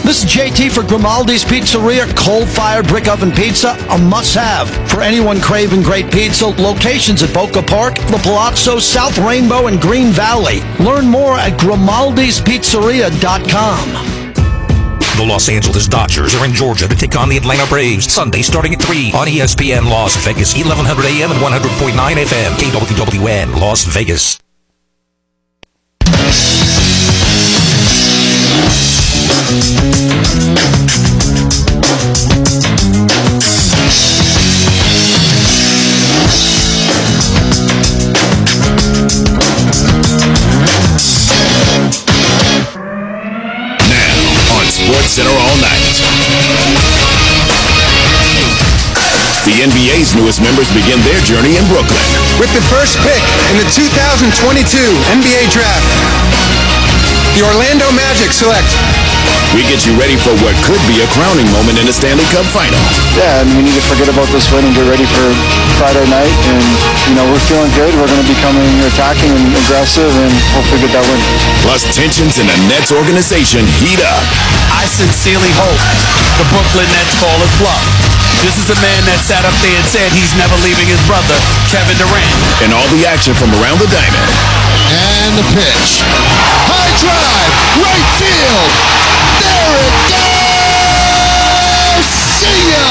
This is JT for Grimaldi's Pizzeria, coal-fired brick oven pizza, a must-have for anyone craving great pizza. Locations at Boca Park, The Palazzo, South Rainbow, and Green Valley. Learn more at Grimaldi'sPizzeria.com. The Los Angeles Dodgers are in Georgia to take on the Atlanta Braves Sunday starting at 3 on ESPN Las Vegas, 1100 AM and 100.9 FM, KWWN, Las Vegas. SportsCenter all night. The NBA's newest members begin their journey in Brooklyn. With the first pick in the 2022 NBA Draft, the Orlando Magic select. We get you ready for what could be a crowning moment in the Stanley Cup Final. Yeah, and we need to forget about this win and get ready for Friday night. And, we're feeling good. We're going to be coming attacking and aggressive and hopefully get that win. Plus, tensions in the Nets organization heat up. I sincerely hope the Brooklyn Nets call his bluff. This is a man that sat up there and said he's never leaving his brother, Kevin Durant. And all the action from around the diamond. And the pitch. High drive, right field. There it goes! See ya!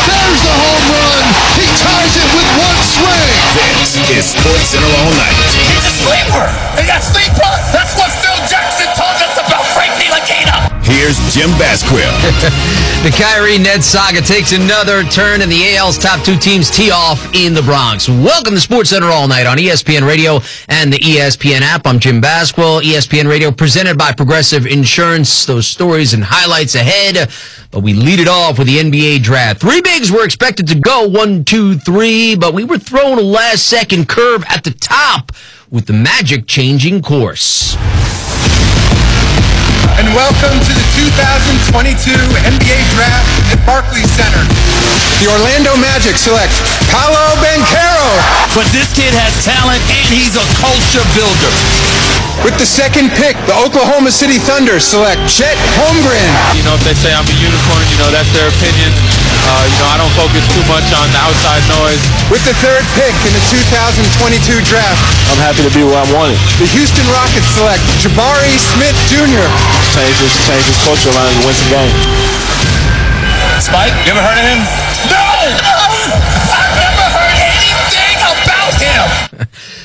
There's the home run. He ties it with one swing. This is SportsCenter all night. He's a sleeper. He got sleeper. That's what Phil Jackson told us about Frank Ntilikina. Here's Jim Basquill. The Kyrie Nets saga takes another turn, and the AL's top two teams tee off in the Bronx. Welcome to SportsCenter all night on ESPN Radio and the ESPN app. I'm Jim Basquill. ESPN Radio presented by Progressive Insurance. Those stories and highlights ahead, but we lead it off with the NBA draft. Three bigs were expected to go 1, 2, 3, but we were thrown a last-second curve at the top with the Magic changing course. And welcome to the 2022 NBA Draft at Barclays Center. The Orlando Magic select Paolo Banchero. But this kid has talent, and he's a culture builder. With the second pick, the Oklahoma City Thunder select Chet Holmgren. If they say I'm a unicorn, that's their opinion. I don't focus too much on the outside noise. With the third pick in the 2022 draft, I'm happy to be where I'm wanted. the Houston Rockets select Jabari Smith Jr. Change this culture around and win some games. Spike, you ever heard of him? No! I've never heard anything about him!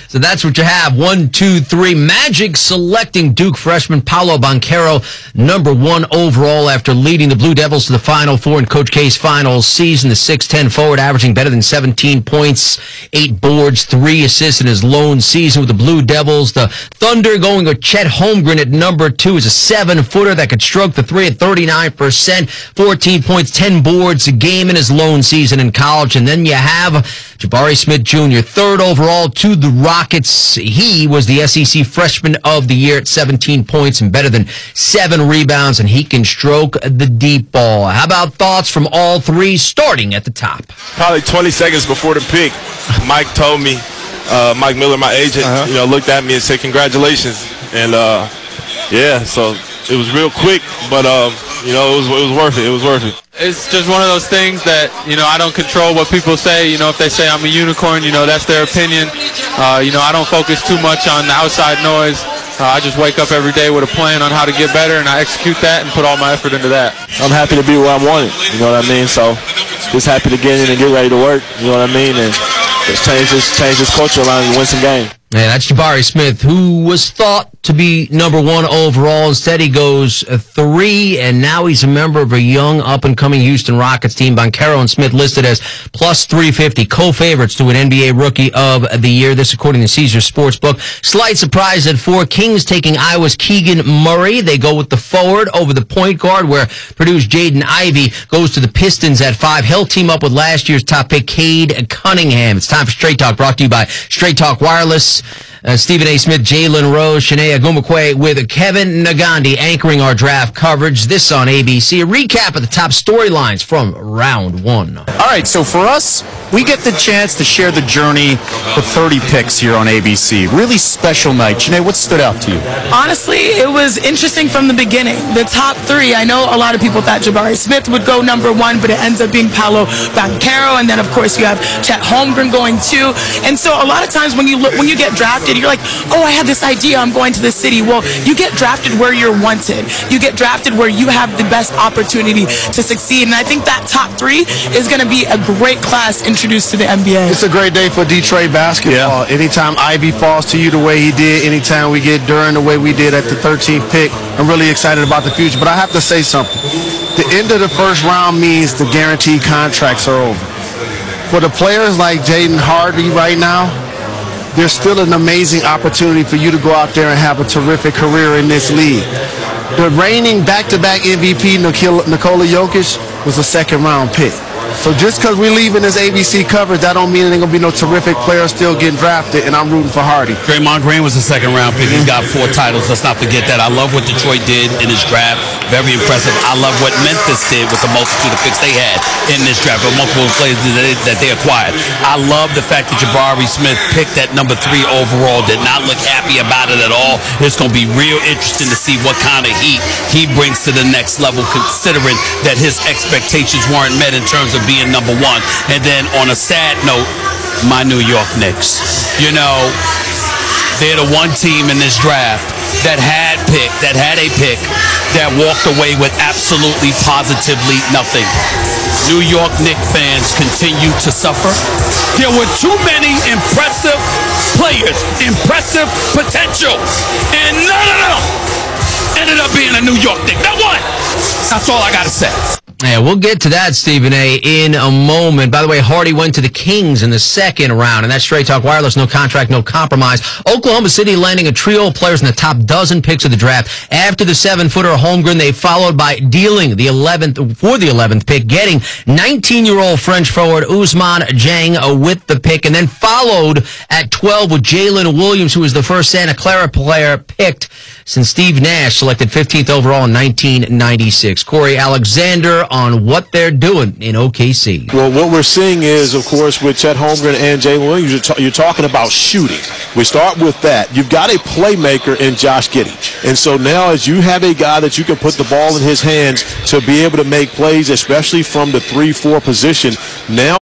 So that's what you have. 1, 2, 3. Magic selecting Duke freshman Paolo Banchero, number 1 overall after leading the Blue Devils to the Final Four in Coach K's final season. The 6'10 forward averaging better than 17 points, 8 boards, 3 assists in his lone season with the Blue Devils. The Thunder going with Chet Holmgren at number 2 is a 7-footer that could stroke the 3 at 39%, 14 points, 10 boards a game in his lone season in college. And then you have Jabari Smith Jr., 3rd overall to the Rockets. He was the SEC Freshman of the Year at 17 points and better than 7 rebounds, and he can stroke the deep ball. How about thoughts from all three, starting at the top? Probably 20 seconds before the pick, Mike told me, Mike Miller, my agent, looked at me and said, congratulations. And, so it was real quick, but, it was worth it. It was worth it. It's just one of those things that, I don't control what people say. If they say I'm a unicorn, that's their opinion. I don't focus too much on the outside noise. I just wake up every day with a plan on how to get better, and I execute that and put all my effort into that. I'm happy to be where I'm wanted, you know what I mean? So just happy to get in and get ready to work, you know what I mean? And just change this culture around and win some games. Yeah, that's Jabari Smith, who was thought to be number 1 overall. Instead, he goes 3, and now he's a member of a young, up-and-coming Houston Rockets team. Banchero and Smith listed as plus 350, co-favorites to an NBA Rookie of the Year. This, according to Caesars Sportsbook. Slight surprise at 4. Kings taking Iowa's Keegan Murray. They go with the forward over the point guard, where Purdue's Jaden Ivey goes to the Pistons at 5. He'll team up with last year's top pick, Cade Cunningham. It's time for Straight Talk, brought to you by Straight Talk Wireless. Stephen A. Smith, Jalen Rose, Shania Agumekwe with Kevin Nagandi anchoring our draft coverage. This on ABC. A recap of the top storylines from round one. All right, so for us, we get the chance to share the journey for 30 picks here on ABC. Really special night. Janae, what stood out to you? Honestly, it was interesting from the beginning. The top three, I know a lot of people thought Jabari Smith would go number one, but it ends up being Paolo Banchero, and then of course you have Chet Holmgren going two. And so a lot of times when you get drafted, you're like, oh, I have this idea, I'm going to the city. Well, you get drafted where you're wanted. You get drafted where you have the best opportunity to succeed. And I think that top three is going to be a great class introduced to the NBA. It's a great day for Detroit basketball. Yeah. Anytime Ivy falls to you the way he did, anytime we get Duren the way we did at the 13th pick, I'm really excited about the future. But I have to say something. The end of the first round means the guaranteed contracts are over. For the players like Jaden Hardy right now, there's still an amazing opportunity for you to go out there and have a terrific career in this league. The reigning back-to-back MVP, Nikola Jokic, was a second-round pick. So just because we're leaving this ABC coverage, that don't mean there ain't going to be no terrific players still getting drafted, and I'm rooting for Hardy. Draymond Green was a second-round pick. He's got 4 titles. Let's not forget that. I love what Detroit did in his draft. Very impressive. I love what Memphis did with the multitude of picks they had in this draft, with multiple players that they acquired. I love the fact that Jabari Smith picked at number 3 overall, did not look happy about it at all. It's going to be real interesting to see what kind of heat he brings to the next level, considering that his expectations weren't met in terms of being number 1. And then on a sad note, my New York Knicks. You know, they're the one team in this draft that had a pick that walked away with absolutely positively nothing. New York Knicks fans continue to suffer. There were too many impressive players, impressive potential, and none of them ended up being a New York Knick. Not one. That's all I got to say. Yeah, we'll get to that, Stephen A., in a moment. By the way, Hardy went to the Kings in the second round, and that's Straight Talk Wireless, no contract, no compromise. Oklahoma City landing a trio of players in the top dozen picks of the draft. After the 7-footer Holmgren, they followed by dealing the 11th pick, getting 19-year-old French forward Ousmane Dieng with the pick, and then followed at 12 with Jalen Williams, who was the first Santa Clara player picked since Steve Nash selected 15th overall in 1996. Corey Alexander on what they're doing in OKC. Well, what we're seeing is, of course, with Chet Holmgren and Jalen Williams, you're talking about shooting. We start with that. You've got a playmaker in Josh Giddey. And so now as you have a guy that you can put the ball in his hands to be able to make plays, especially from the 3-4 position, now